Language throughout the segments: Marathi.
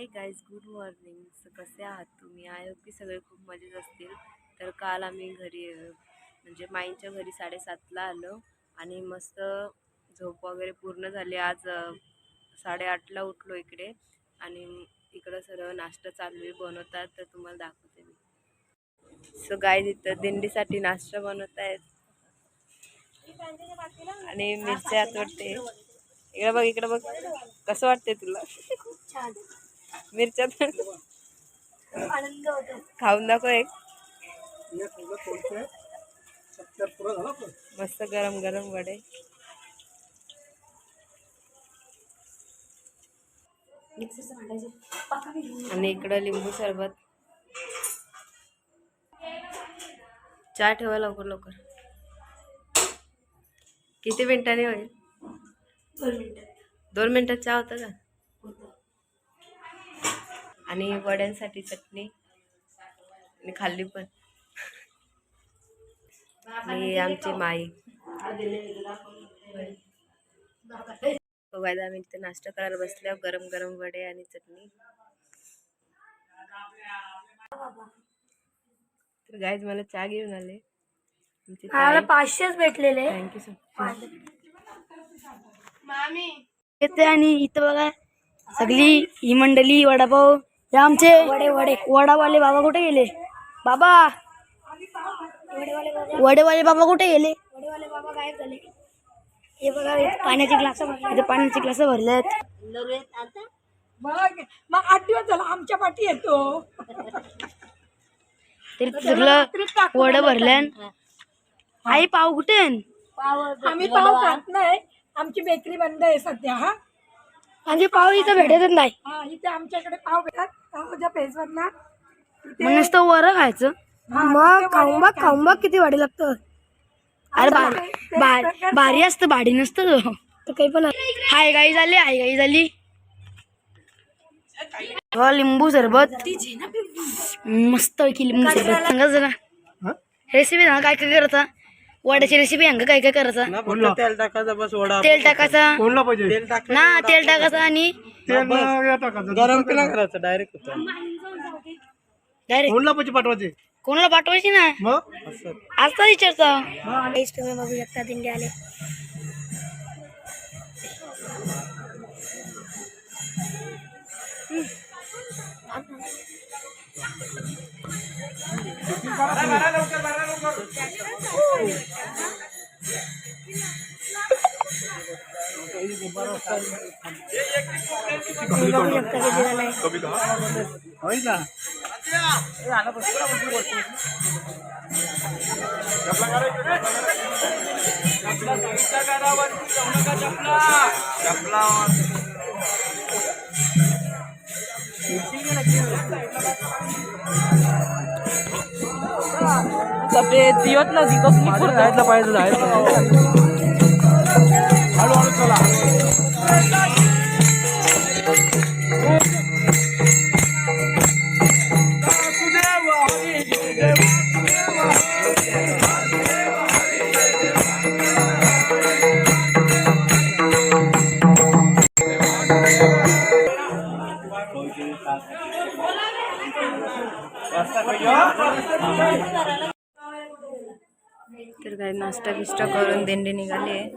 हे गाईज, गुड मॉर्निंग. कसे आहात तुम्ही? आय होप की सगळे खूप मजेत असतील. तर काल आम्ही घरी म्हणजे माईंच्या घरी 7:30ला आलो आणि मस्त झोप वगैरे पूर्ण झाली. आज 8:30ला उठलो इकडे आणि इकडं सर्व नाश्ता चालू आहे, बनवतात, तर तुम्हाला दाखवते मी. सो गाईज, इथं दिंडीसाठी नाश्ता बनवत आहेत आणि मिरच्या वाटते. इकडे बघ कसं वाटते तुला? छान. मिरच्या आनंद होतो. खाऊन दाखव एक. मस्त गरम गरम वडे. आणि इकडं लिंबू सरबत. चहा ठेवा लवकर लवकर. किती मिनिटांनी होईल? 2 मिनिटं. 2 मिनिटात चहा होता का? आणि वड्यांसाठी चटणी आणि खाल्ली पण. आणि आमची माई बघायला आम्ही इथे नाश्ता करायला बसल्यावर गरम गरम वडे आणि चटणी. तर गाईज, मला चहा घेऊन आले. मला 500च भेटलेले. Thank you so much. येते आणि इथं बघा सगळी ही मंडळी वडापाव. हे आमचे वडावाले बाबा कुठे गेले? बाबा वडेवाले बाबा कुठे गेले? वडेवाले बाबा गायब झाले. हे बघा पाण्याचे ग्लास भरलेत. मग 8 दिवस झाला आमच्या पाठी येतो. तरी सगळं वड भरल्यान. आई पाव कुठे? आम्ही पाव खात नाही, आमची बेकरी बंद आहे सध्या. हा, आणि पाव इथं भेटतच नाही. हा, इथे आमच्याकडे पाव भेटतात. पावच्या पेजवरना मग नुसतं वर खायचं. मग खाऊन बघ किती भाडी लागतं. अरे भारी असतं, भाडी नसतं तो काही पण. हाय गाई झाली. लिंबू सरबत मस्त की. लिंबू सरबत सांगा जरा रेसिपी ना. काय काय करायचा? वड्याची रेसिपी सांगा. काय काय करायचा? तेल टाकायचं, बस वडा तेल टाकायचा ना. तेल टाकायचं आणि गरम केला करायचं. डायरेक्ट पाठवायचे. कोणाला पाठवायची ना? मग आता विचारता. तुम्ही बघू शकता दिंडी आले. सफेद दिवत ना दिवस जायला पाहिजे. हळूहळू चला. तर काय नाश्ता बिष्टा करून दिंडी निघाली आहे.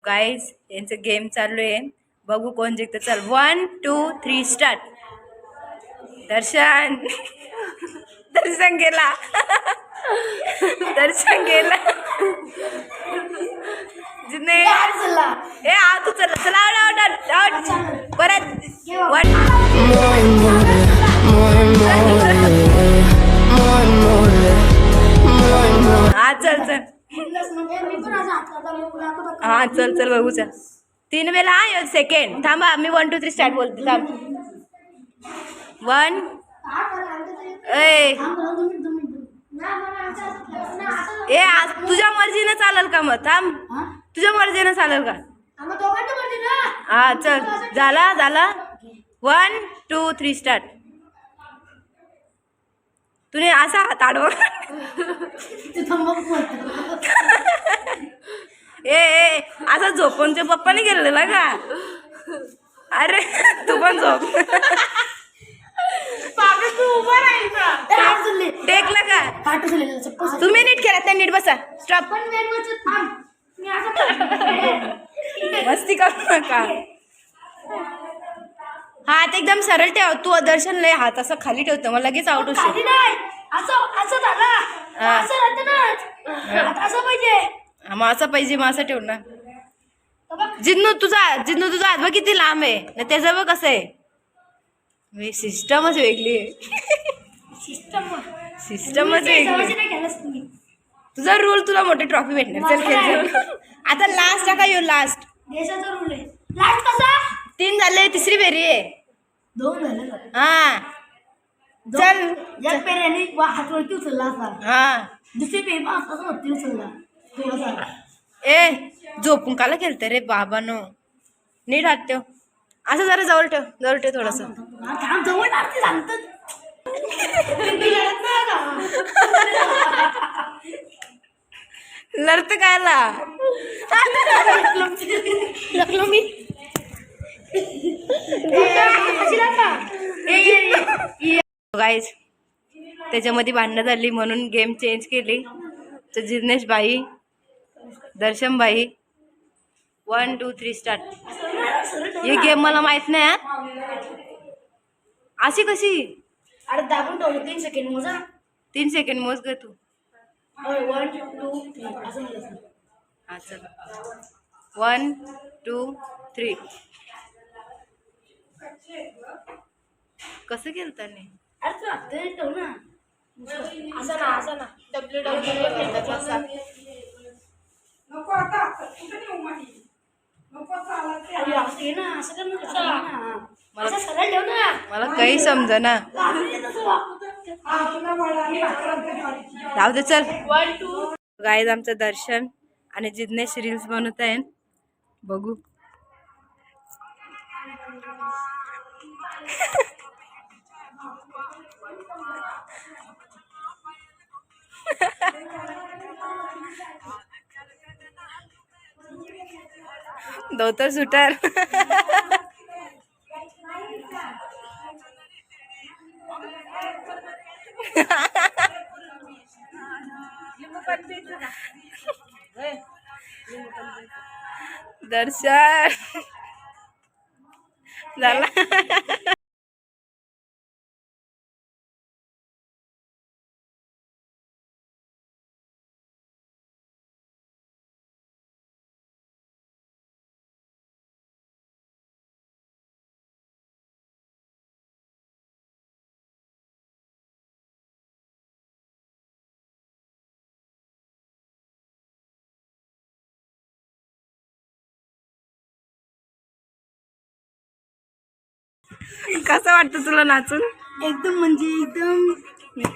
गाईज, यांचं गेम चालू आहे. बघू कोण जिंकतं. चल, 1 2 3 स्टार्ट. दर्शन गेला. जिने ए आ तू चला आउट. परत चल. हा चल बघू. चल 3 वेळा. सेकंड थांबा. मी 1 2 3 स्टार्ट बोलते. थांब. 1 तुझ्या मर्जीनं चालेल का मग थांब तुझ्या मर्जीनं चालेल का हा चल झाला 1 2 3 स्टार्ट तुने असा हात आडवा ए असा झोपूनच्या पप्पाने गेलेला का अरे तू पण झोप टेकला का तुम्ही नीट केला त्या नीट बसा स्टॉप मस्ती करू नका हात एकदम सरळ ठेव तू दर्शन लय हात असं खाली ठेवतो मग लगेच आउट होशील मग असं पाहिजे मग असं ठेव ना जिन्नू तुझा हात बघ किती लांब आहे ना त्याचं बघ कसं आहे सिस्टमच वेगळी आहे सिस्टमच वेगळी तुझा रूल तुला मोठी ट्रॉफी भेटणार चल खेळ आता लास्ट का येऊ लास्ट देशाचा रूल आहे लास्ट कसा 3 झाले तिसरी फेरी आहे 2 झाले हा चल एक पेऱ्याने हात वरती उचलला असा हा दुसरी पेर असं वरती उचलला थोडासा ए झोपून काला खेळते रे बाबानो नीट हात ठेव असं जरा जवळ ठेव थोडस जवळ लागते सांगतात लढत कायला लखलो मी गाईज त्याच्यामध्ये भांडणं झाली म्हणून गेम चेंज केली तर जिग्नेश भाई दर्शन भाई 1 2 3 स्टार्ट ही गेम मला माहित नाही हा. अशी कशी अरे दाबून ठेवलं 3 सेकंड मोजा 3 सेकंड मोज ग तू 1 2 3 असं म्हणायचं हा चल 1 2 3 कसं केलताने अरे तू हात ठेव ना असं ना नको आता कुठे नेऊ माही नको चालत अरे असं घे ना असं कर ना असं सरळ ठेव ना मला काही समजना तुला वडाली जाऊ दे चल 1 2 गाईज आमचं दर्शन आणि जिग्नेश रील्स बनवत आहे बघू धोतर सुटर दर्शन झाला कसं वाटतं तुला नाचून एकदम म्हणजे एकदम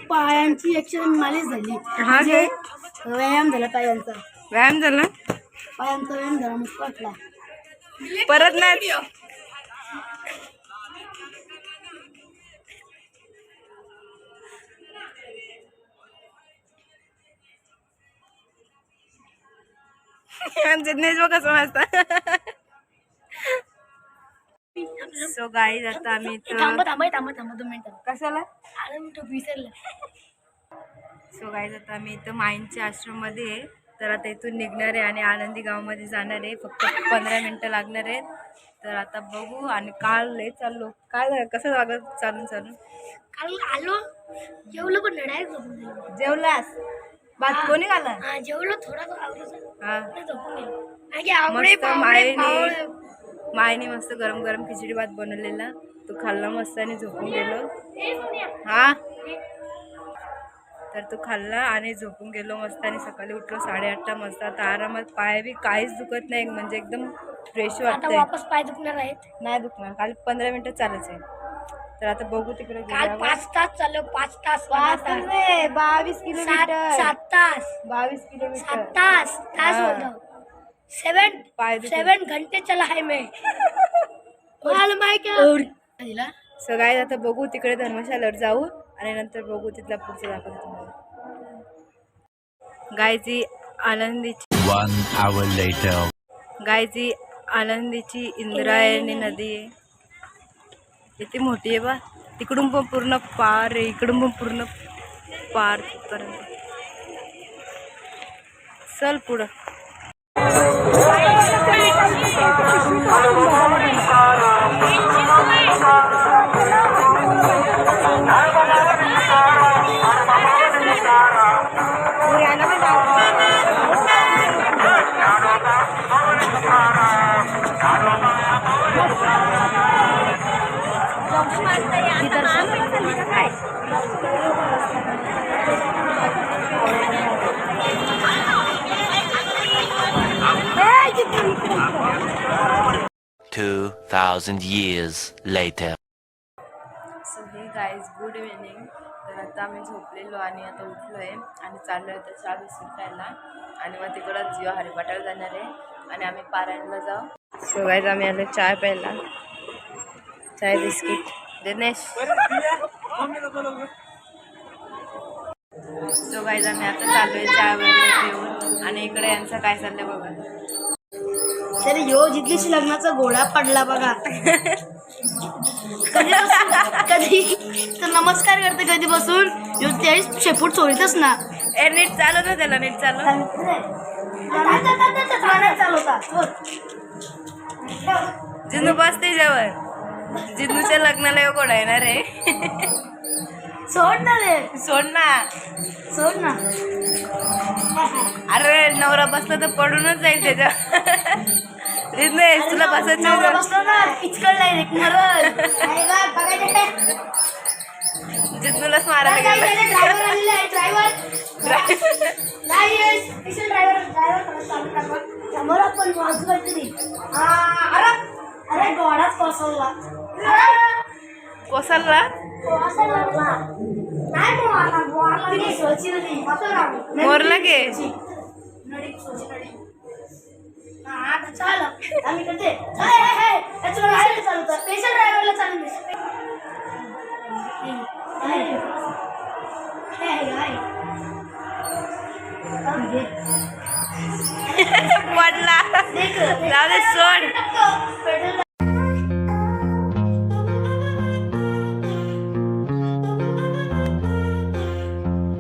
पायांची ऍक्शन मालिश झाली हा म्हणजे व्यायाम झाला पायांचा व्यायाम झाला व्यायाम झाला मस्त वाटला परत नाच जिग्नेश बघ कसं वाजता सो गाईज आता आम्ही थांबा 2 मिनिटं कशाला अरे मी तो विसरला सो गाईज आता आम्ही इथं माईंच्या आश्रममध्ये आहे तर आता इथून निघणार आहे आणि आनंदी गावामध्ये जाणार आहे फक्त 15 मिनिटं लागणार आहेत तर आता बघू आणि काल लय चाललो काय झालं कसं लागत चालून काल आलो जेवलो पण डायरेक्ट जेवलास भात कोणी घाला जेवलो थोडा हा झोपून मस्त मायने मस्त गरम गरम खिचडी भात बनवलेला तो खाल्ला मस्त आणि झोपून गेलो हा तर तो खाल्ला आणि झोपून गेलो मस्त आणि सकाळी उठलो 8:30 मस्त आता आरामात पाय बी काहीच दुखत नाही म्हणजे एकदम फ्रेश वाटतंय वापस पाय दुखणार आहेत नाही दुखणार खाली 15 मिनिटं चालायचं आहे तर आता बघू तिकडे काल गेल्यावर. 5 तास चाललो 5 तास 22 किलोमीटर 7 तास 22 7 किलोमीटर तास तास हाँ। बोल रहा हूँ पाय दुखले. 7 घंटे चला है मैं मालूम है क्या सो गाईज आता बघू तिकडे धर्मशालावर जाऊ आणि नंतर बघू तिथला पुढचं दाखवतो तुम्हाला. गायची आनंदीची 1 hour later. गायची आनंदीची इंद्रायणी नदी आहे. किती मोठी आहे बा. तिकडून पण पूर्ण पार आहे, इकडून पण पूर्ण पार तिथपर्यंत. चल पुढं. Two 2,000 years later. सो हे गाईज गुड इव्हिनिंग. तर आता आम्ही झोपलेलो आणि आता उठलो आहे आणि चाललो आहे तर चहा बिस्किट खायला आणि मग तिकडं जिओ हरिपाटाला जाणार आहे आणि आम्ही पारायणला जाऊ. सो गाईज आम्ही आलो चाय प्यायला. चाय बिस्किट दिनेश. सो गाईज आम्ही आता चाललोय चहा वगैरे पिऊन आणि इकडे यांचं काय चाललंय बघा. सर यो जिथलीशी लग्नाचा घोडा पडला बघा कधी तर नमस्कार करते कधी बसून यो त्यावेळेस शेपूट चोरीतच ना. ए नीट चालव ना त्याला, नीट चालव. चालवता जिन्नू बस त्याच्यावर. जिन्नूच्या लग्नाला यो घोडा येणार आहे. सोड ना रे सोड ना. सोड ना. अरे नवरा बसला तर पडूनच जाईल त्याच्या. जिन्नेश तुला बसायचं बसलो ना पिचकळलाय रे मरल. जिन्नूलाच मारायला गेला. ड्रायव्हर आलेला आहे ड्रायव्हर समोर आपण वाजू काहीतरी. अरे घोडाच कोसळला. कोसलला मोरला गे. पडला. जाऊ दे सोड.